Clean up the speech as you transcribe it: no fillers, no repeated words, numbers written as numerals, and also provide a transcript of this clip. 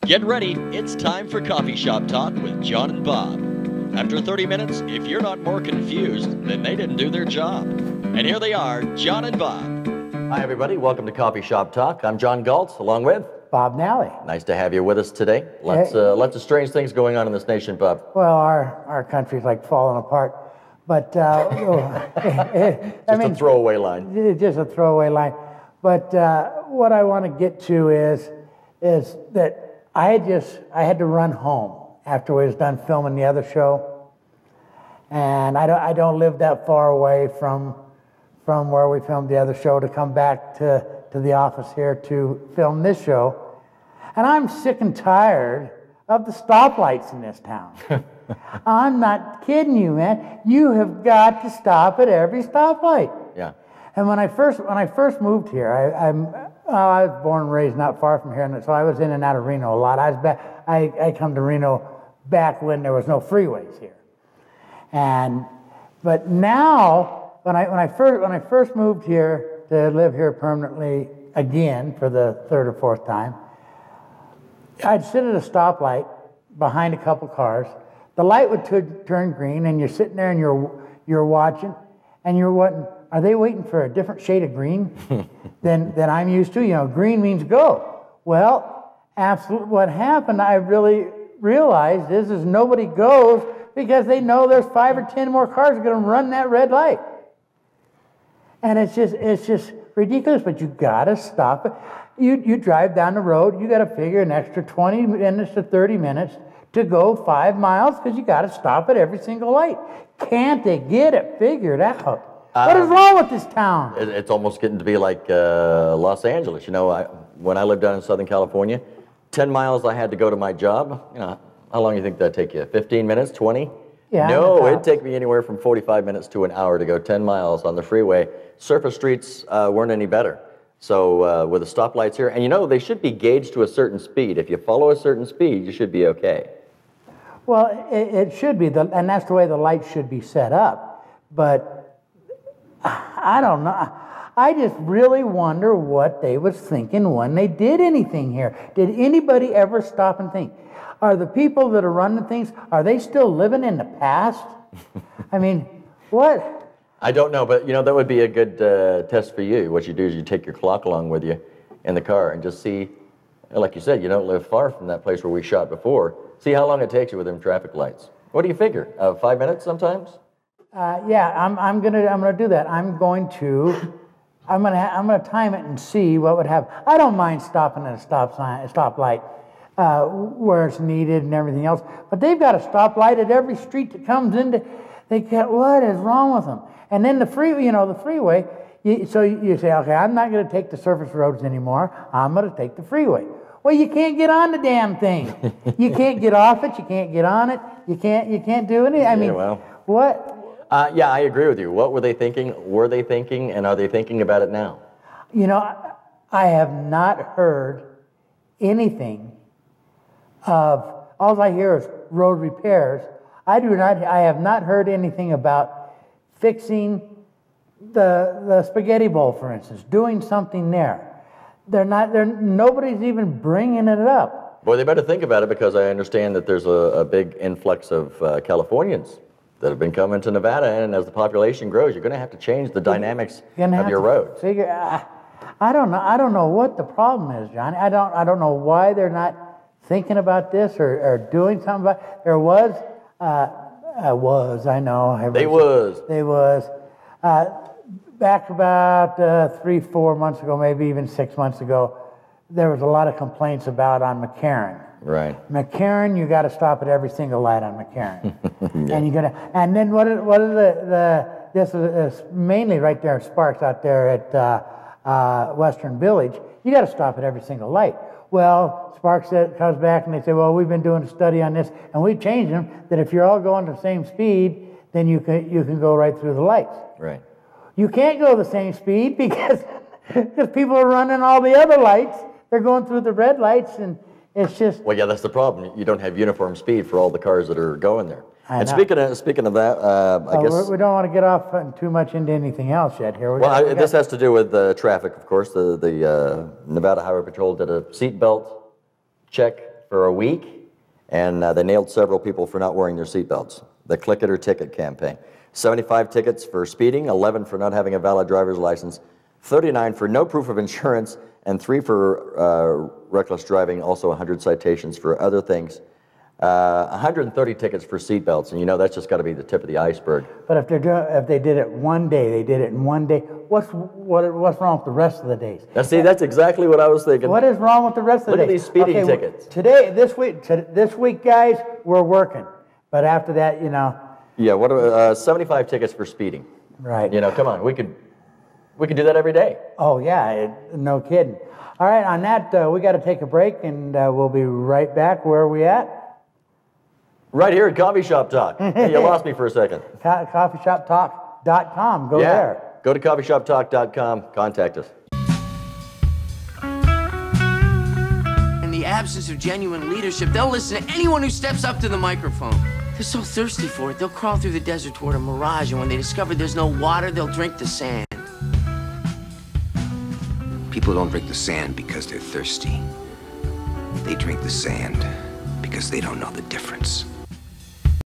Get ready, it's time for Coffee Shop Talk with John and Bob. After 30 minutes, if you're not more confused, then they didn't do their job. And here they are, John and Bob. Hi, everybody. Welcome to Coffee Shop Talk. I'm John Galtz, along with Bob Nally. Nice to have you with us today. Lots of strange things going on in this nation, Bob. Well, our country's like falling apart, but a throwaway line. Just a throwaway line. But what I want to get to is that I had to run home after we was done filming the other show, and I don't live that far away from where we filmed the other show to come back to the office here to film this show. And I'm sick and tired of the stoplights in this town. I'm not kidding you, man. You have got to stop at every stoplight. Yeah. And when I first moved here, I was born and raised not far from here, and so I was in and out of Reno a lot. I come to Reno back when there was no freeways here. But now, when I first moved here to live here permanently again for the third or fourth time, I'd sit at a stoplight behind a couple cars. The light would turn green, and you're sitting there and you're watching, and you're wondering, are they waiting for a different shade of green than I'm used to? You know, green means go. Well, absolutely. What happened, I really realized is nobody goes because they know there's 5 or 10 more cars going to run that red light. And it's just ridiculous, but you got to stop it. You drive down the road, you got to figure an extra 20 minutes to 30 minutes to go 5 miles because you got to stop at every single light. Can't they get it figured out? What is wrong with this town? It's almost getting to be like Los Angeles. You know, when I lived down in Southern California, 10 miles I had to go to my job. You know, how long do you think that'd take you? 15 minutes, 20? Yeah. No, it'd take me anywhere from 45 minutes to an hour to go 10 miles on the freeway. Surface streets weren't any better. So with the stoplights here, and you know, they should be gauged to a certain speed. If you follow a certain speed, you should be okay. Well, it should be, and that's the way the lights should be set up. But I don't know. I just really wonder what they was thinking when they did anything here. Did anybody ever stop and think, are the people that are running things, are they still living in the past? I mean, what? I don't know, but you know, that would be a good test for you. What you do is you take your clock along with you in the car and just see, like you said, you don't live far from that place where we shot before. See how long it takes you with them traffic lights. What do you figure? 5 minutes sometimes? Yeah, I'm gonna do that. I'm gonna time it and see what would happen. I don't mind stopping at a stoplight where it's needed and everything else, but they've got a stoplight at every street that comes into. What is wrong with them? And then the freeway. So you say, okay, I'm not going to take the surface roads anymore. I'm going to take the freeway. Well, you can't get on the damn thing. You can't get off it. You can't get on it. You can't do anything. I mean, well, what? Yeah, I agree with you. What were they thinking? Were they thinking, and are they thinking about it now? You know, I have not heard anything of. All I hear is road repairs. I have not heard anything about fixing the spaghetti bowl, for instance, doing something there. Nobody's even bringing it up. Boy, they better think about it, because I understand that there's a big influx of Californians that have been coming to Nevada, and as the population grows, you're going to have to change the dynamics of your road. I don't know what the problem is, Johnny. I don't know why they're not thinking about this or doing something about it. There was. I know. They was. Back about 3-4 months ago, maybe even 6 months ago, there was a lot of complaints about on McCarran. Right. McCarran, you got to stop at every single light on McCarran. Yeah. And then what are this is mainly right there in Sparks out there at Western Village. You got to stop at every single light. Well, Sparks comes back and they say, well, we've been doing a study on this, and we've changed them that if you're all going the same speed, then you can go right through the lights. Right. You can't go the same speed because people are running all the other lights. They're going through the red lights, and it's just. Well, yeah, that's the problem. You don't have uniform speed for all the cars that are going there. And speaking of that, I guess we don't want to get off too much into anything else yet here. This has to do with traffic, of course. The Nevada Highway Patrol did a seatbelt check for a week, and they nailed several people for not wearing their seatbelts. The Click It or Ticket campaign. 75 tickets for speeding, 11 for not having a valid driver's license, 39 for no proof of insurance, and 3 for reckless driving, also 100 citations for other things. 130 tickets for seatbelts, and you know that's just got to be the tip of the iceberg. But if they did it one day, they did it in one day. What's wrong with the rest of the days? Now, see, that's exactly what I was thinking. What is wrong with the rest of the days? Look at these speeding tickets. This week, guys, we're working. But after that, you know. Yeah, what are 75 tickets for speeding? Right. You know, come on, we could do that every day. Oh yeah, no kidding. All right, on that, we got to take a break, and we'll be right back. Where are we at? Right here at Coffee Shop Talk. Hey, you lost me for a second. CoffeeShopTalk.com. Go there. Go to CoffeeShopTalk.com. Contact us. In the absence of genuine leadership, they'll listen to anyone who steps up to the microphone. They're so thirsty for it, they'll crawl through the desert toward a mirage, and when they discover there's no water, they'll drink the sand. People don't drink the sand because they're thirsty. They drink the sand because they don't know the difference.